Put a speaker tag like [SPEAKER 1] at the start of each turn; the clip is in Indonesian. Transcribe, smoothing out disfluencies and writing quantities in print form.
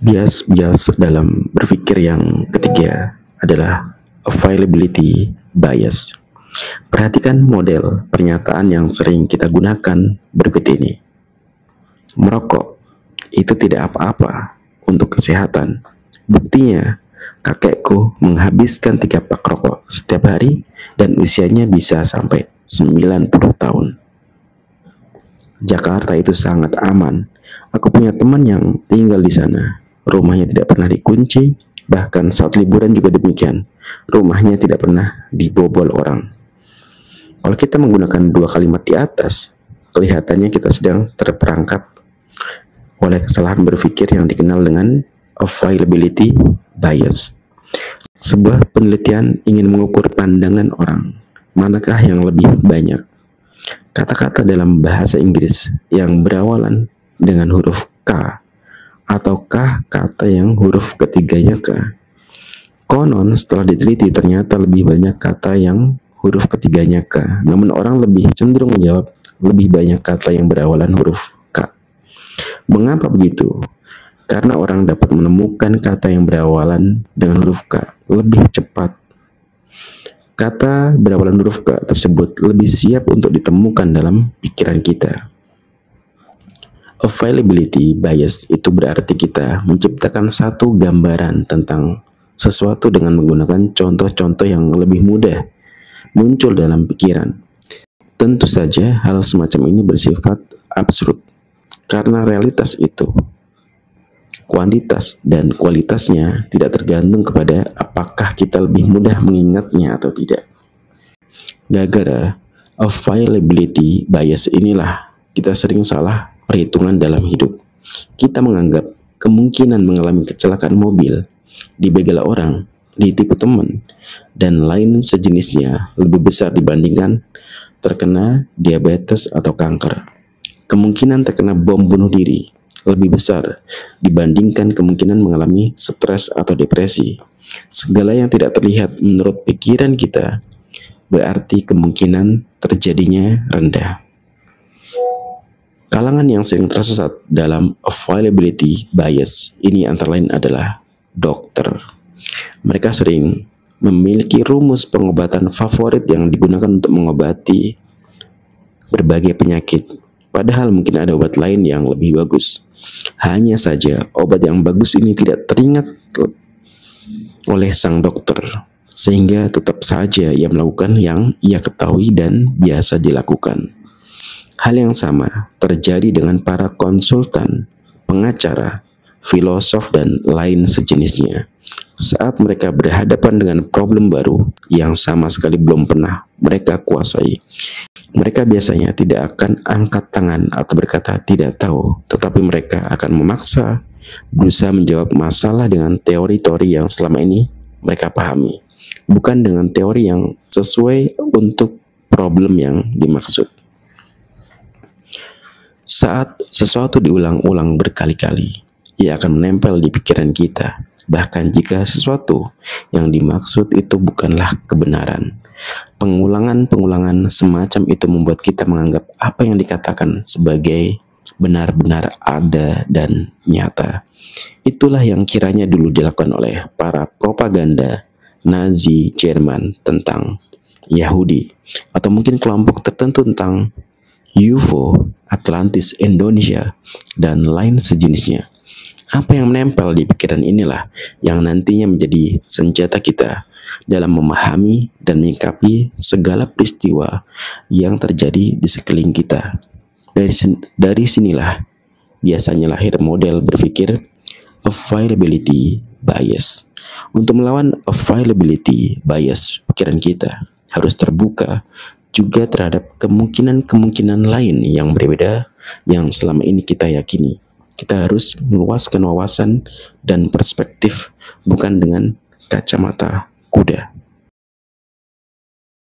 [SPEAKER 1] Bias dalam berpikir yang ketiga adalah availability bias. Perhatikan model pernyataan yang sering kita gunakan berikut ini. Merokok itu tidak apa-apa untuk kesehatan. Buktinya, kakekku menghabiskan 3 pak rokok setiap hari dan usianya bisa sampai 90 tahun. Jakarta itu sangat aman. Aku punya teman yang tinggal di sana. Rumahnya tidak pernah dikunci, bahkan saat liburan juga demikian. Rumahnya tidak pernah dibobol orang. Kalau kita menggunakan 2 kalimat di atas, kelihatannya kita sedang terperangkap oleh kesalahan berpikir yang dikenal dengan availability bias. Sebuah penelitian ingin mengukur pandangan orang, manakah yang lebih banyak. Kata-kata dalam bahasa Inggris yang berawalan dengan huruf K, ataukah kata yang huruf ketiganya K. Konon setelah diteliti ternyata lebih banyak kata yang huruf ketiganya K, namun orang lebih cenderung menjawab lebih banyak kata yang berawalan huruf K. Mengapa begitu? Karena orang dapat menemukan kata yang berawalan dengan huruf K lebih cepat. Kata berawalan huruf K tersebut lebih siap untuk ditemukan dalam pikiran kita. Availability bias itu berarti kita menciptakan satu gambaran tentang sesuatu dengan menggunakan contoh-contoh yang lebih mudah muncul dalam pikiran. Tentu saja hal semacam ini bersifat absurd, karena realitas itu, kuantitas dan kualitasnya tidak tergantung kepada apakah kita lebih mudah mengingatnya atau tidak. Gara-gara availability bias inilah kita sering salah perhitungan dalam hidup. Kita menganggap kemungkinan mengalami kecelakaan mobil, dibegal orang, ditipu teman, dan lain sejenisnya lebih besar dibandingkan terkena diabetes atau kanker. Kemungkinan terkena bom bunuh diri lebih besar dibandingkan kemungkinan mengalami stres atau depresi. Segala yang tidak terlihat menurut pikiran kita berarti kemungkinan terjadinya rendah. Kalangan yang sering tersesat dalam availability bias ini antara lain adalah dokter. Mereka sering memiliki rumus pengobatan favorit yang digunakan untuk mengobati berbagai penyakit. Padahal mungkin ada obat lain yang lebih bagus. Hanya saja obat yang bagus ini tidak teringat oleh sang dokter, sehingga tetap saja ia melakukan yang ia ketahui dan biasa dilakukan. Hal yang sama terjadi dengan para konsultan, pengacara, filosof, dan lain sejenisnya. Saat mereka berhadapan dengan problem baru yang sama sekali belum pernah mereka kuasai, mereka biasanya tidak akan angkat tangan atau berkata tidak tahu, tetapi mereka akan memaksa berusaha menjawab masalah dengan teori-teori yang selama ini mereka pahami, bukan dengan teori yang sesuai untuk problem yang dimaksud. Saat sesuatu diulang-ulang berkali-kali, ia akan menempel di pikiran kita, bahkan jika sesuatu yang dimaksud itu bukanlah kebenaran. Pengulangan-pengulangan semacam itu membuat kita menganggap apa yang dikatakan sebagai benar-benar ada dan nyata. Itulah yang kiranya dulu dilakukan oleh para propaganda Nazi Jerman tentang Yahudi, atau mungkin kelompok tertentu tentang UFO, Atlantis Indonesia, dan lain sejenisnya. Apa yang menempel di pikiran inilah yang nantinya menjadi senjata kita dalam memahami dan menyikapi segala peristiwa yang terjadi di sekeliling kita. Dari sinilah biasanya lahir model berpikir availability bias. Untuk melawan availability bias, pikiran kita harus terbuka juga terhadap kemungkinan-kemungkinan lain yang berbeda yang selama ini kita yakini. Kita harus meluaskan wawasan dan perspektif, bukan dengan kacamata kuda.